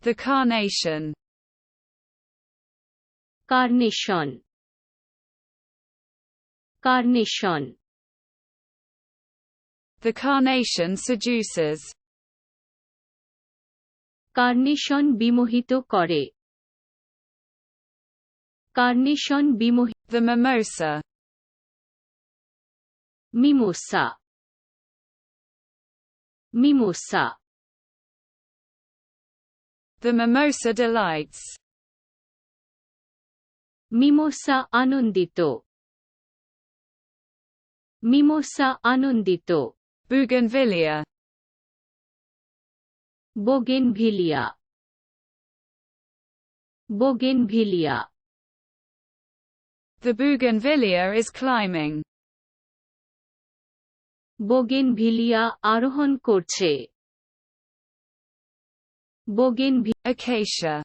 The carnation. Carnation. Carnation. The carnation seduces. Carnation বিমোহিত করে। Carnation বিমোহিত। The mimosa. Mimosa. Mimosa. The mimosa delights. Mimosa আনন্দিত। Mimosa আনন্দিত। Bougainvillea. Bougainvillea. Bougainvillea. The bougainvillea is climbing. Bougainvillea আরোহণ করছে। Bougainvillea. Acacia.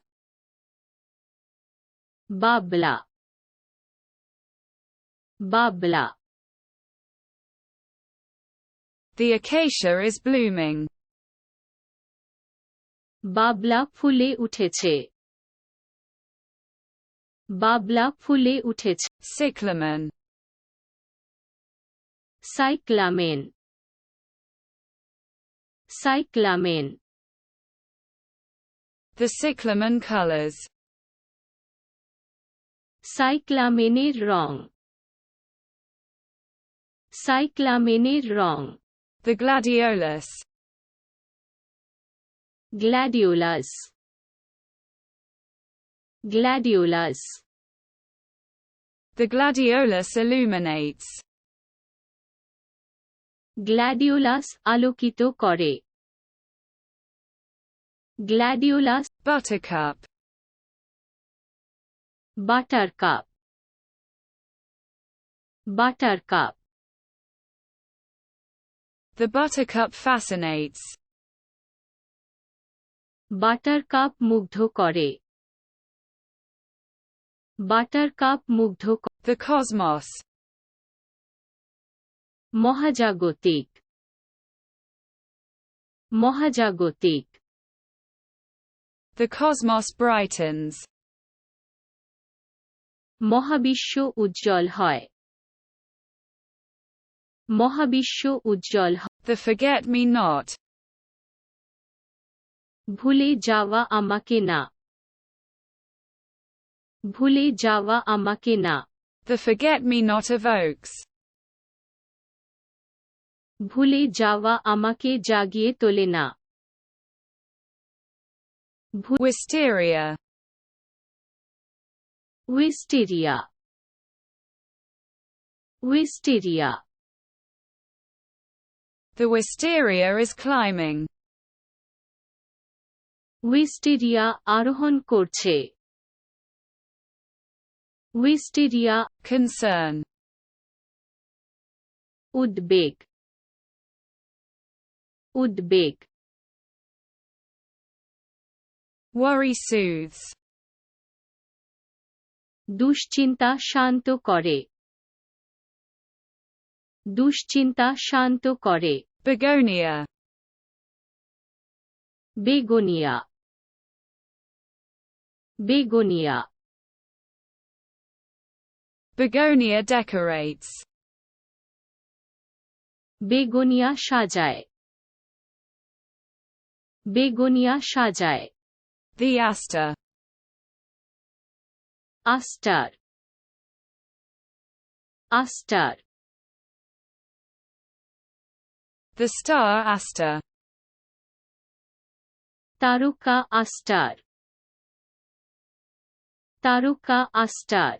Babla. Babla. The acacia is blooming. বাবলা ফুলে উঠেছে। বাবলা ফুলে উঠেছে। Cyclamen. Cyclamen. Cyclamen. The cyclamen colors. Cyclamenের wrong. Cyclamenের wrong. The gladiolus. Gladiolus. Gladiolus. The gladiolus illuminates. Gladiolus আলোকিত করে। Gladiolus. Buttercup. Buttercup. Buttercup. The buttercup fascinates. Buttercup মুগ্ধ করে। Buttercup মুগ্ধ করে। The cosmos. মহাজাগতিক। মহাজাগতিক। The cosmos brightens. মহাবিশ্ব উজ্জ্বল হয়। মহাবিশ্ব উজ্জ্বল হয়। The forget-me-not. ভুলে যাওয়া আমাকে না। ভুলে যাওয়া আমাকে না। The forget-me-not evokes. ভুলে যাওয়া আমাকে জাগিয়ে তোলে না। Wisteria. Wisteria. Wisteria. The wisteria is climbing. Wisteria আরোহণ করছে। Wisteria. Concern. উদ্বেগ। উদ্বেগ। Worry soothes. দুশ্চিন্তা শান্ত করে। দুশ্চিন্তা শান্ত করে। Begonia. Begonia. Begonia. Begonia decorates. Begonia সাজায়। বেগোনিয়া সাজায়। The aster. Aster. Aster. The star aster. তারকা আস্টার। তারকা aster.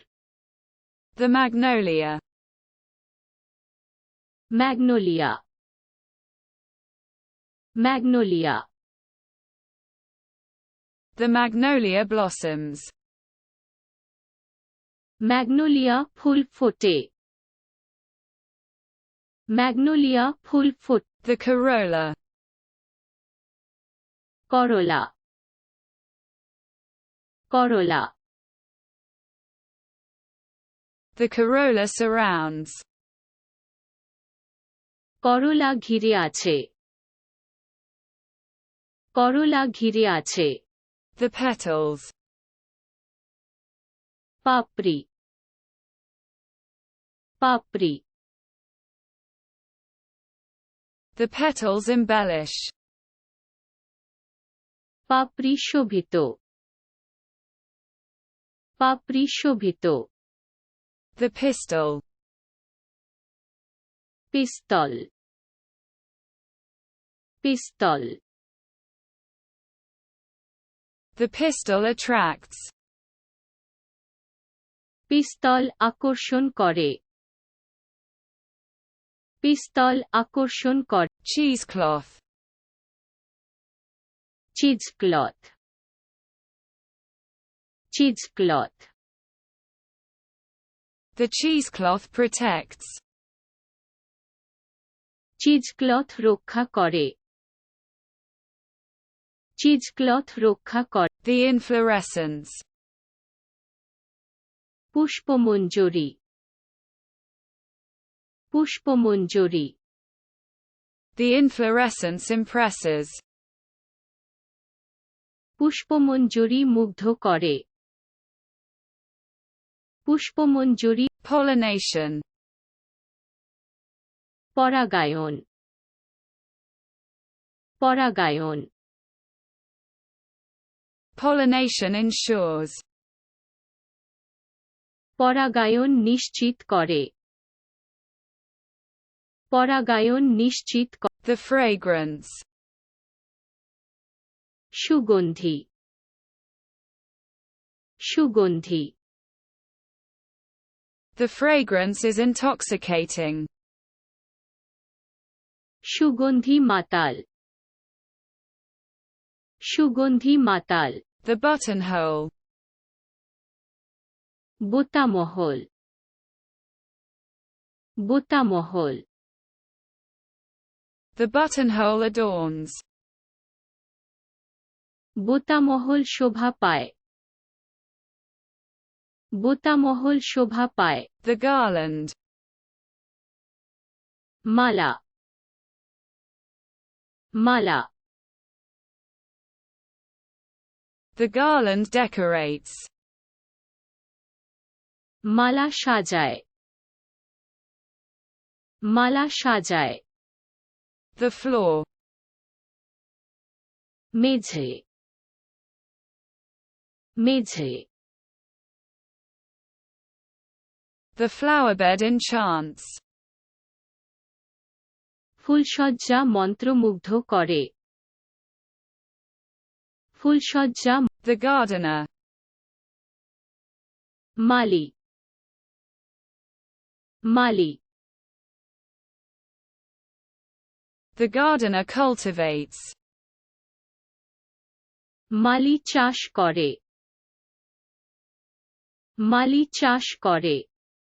The magnolia. Magnolia. Magnolia. The magnolia blossoms. Magnolia ফুল ফোটে। ম্যাগনোলিয়া ফুল ফোটে। The corolla. করলা। করলা। The corolla surrounds. করলা ঘিরে আছে। করলা ঘিরে আছে। The petals. Papdi papdi The petals embellish. Papdi Shobhit papdi Shobhit The pistol. Pistol pistol The pistol attracts. পিস্তল আকর্ষণ করে পিস্তল আকর্ষণ করে Cheesecloth. Cheesecloth cheesecloth The cheesecloth protects. Cheesecloth রক্ষা করে চিজক্লথ রক্ষা করে The inflorescence. পুষ্পমঞ্জরি পুষ্পমঞ্জরি The inflorescence impresses. পুষ্পমঞ্জরি মুগ্ধ করে পুষ্পমঞ্জরি Pollination. পরাগায়ন পরাগায়ন Pollination ensures. পরাগায়ন নিশ্চিত করে পরাগায়ন নিশ্চিত করে The fragrance. সুগন্ধি সুগন্ধি The fragrance is intoxicating. সুগন্ধি মাতাল সুগন্ধি মাতাল The buttonhole. বোতামহল বোতামহল The buttonhole adorns. বোতামহল শোভা পায় বোতামহল শোভা পায় The garland. Mala Mala The garland decorates. মালা সাজায় মালা সাজায় The floor. মেঝে মেঝে The flowerbed enchants. ফুলসজ্জা মন্ত্রমুগ্ধ করে ফুলসজ্জা The gardener. Money money The gardener cultivates. মালি চাষ করে মালি চাষ করে